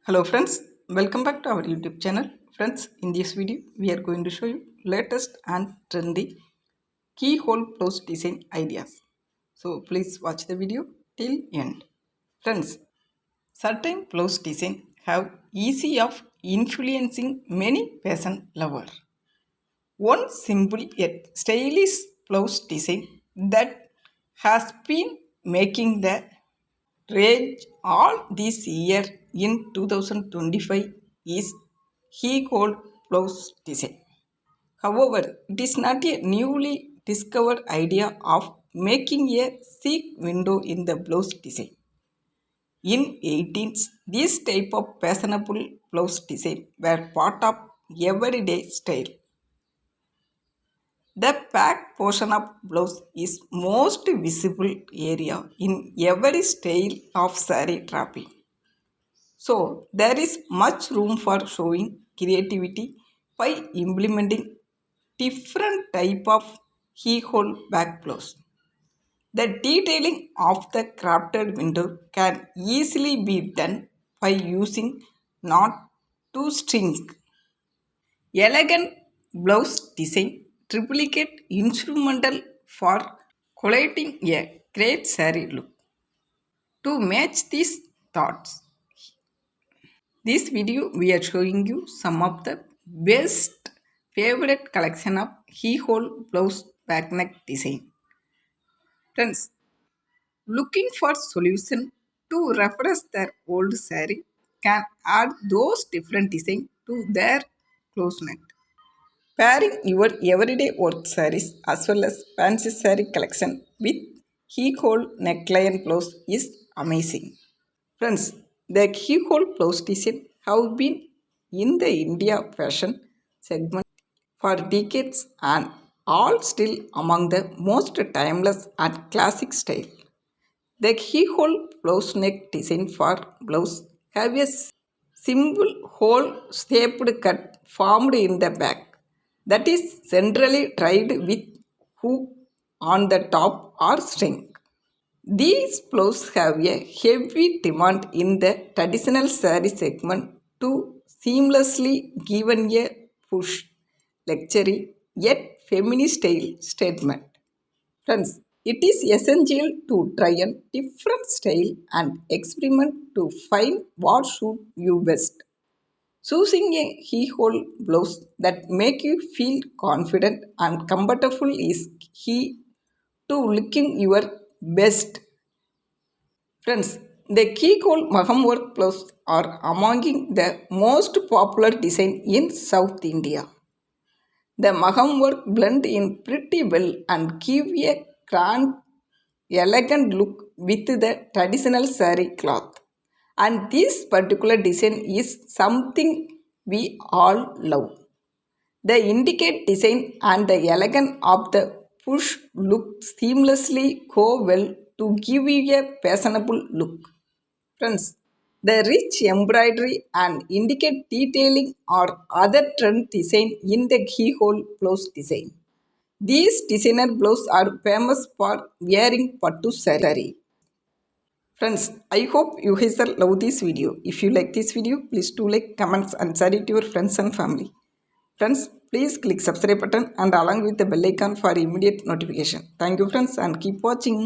Hello friends, welcome back to our YouTube channel. Friends, in this video we are going to show you latest and trendy keyhole blouse design ideas. So please watch the video till end. Friends, certain blouse design have easy of influencing many fashion lover. One simple yet stylish blouse design that has been making the range all this year in 2025 is he called blouse design. However, it is not a newly discovered idea of making a chic window in the blouse design. In 18th, this type of fashionable blouse design were part of everyday style. The back portion of blouse is most visible area in every style of saree draping. So there is much room for showing creativity by implementing different type of keyhole back blouse. The detailing of the crafted window can easily be done by using knot to string. Elegant blouse design triplicate instrumental for collating a great saree look. To match these thoughts, this video we are showing you some of the best favorite collection of keyhole blouse back neck design. Friends, looking for solution to refresh their old saree can add those different design to their close neck. Pairing your everyday work sarees as well as fancy saree collection with keyhole neckline blouse is amazing. Friends, the keyhole blouse design have been in the India fashion segment for decades and all still among the most timeless and classic style. The keyhole blouse neck design for blouse have a simple hole shaped cut formed in the back that is centrally tied with hook on the top or string. These blouses have a heavy demand in the traditional saree segment to seamlessly given a push, luxury yet feminine style statement. Friends, it is essential to try a different style and experiment to find what suits you best. Choosing a keyhole blouse that make you feel confident and comfortable is key to looking your best. Friends, the keyhole maham work blouse are among the most popular design in South India. The maham work blend in pretty well and give a grand, elegant look with the traditional saree cloth. And this particular design is something we all love. The intricate design and the elegance of the push look seamlessly go well to give you a fashionable look. Friends, the rich embroidery and intricate detailing are other trend design in the keyhole blouse design. These designer blouses are famous for wearing pattu saree. Friends, I hope you guys love this video. If you like this video, please do like, comments and share it to your friends and family. Friends, please click subscribe button and along with the bell icon for immediate notification. Thank you friends and keep watching.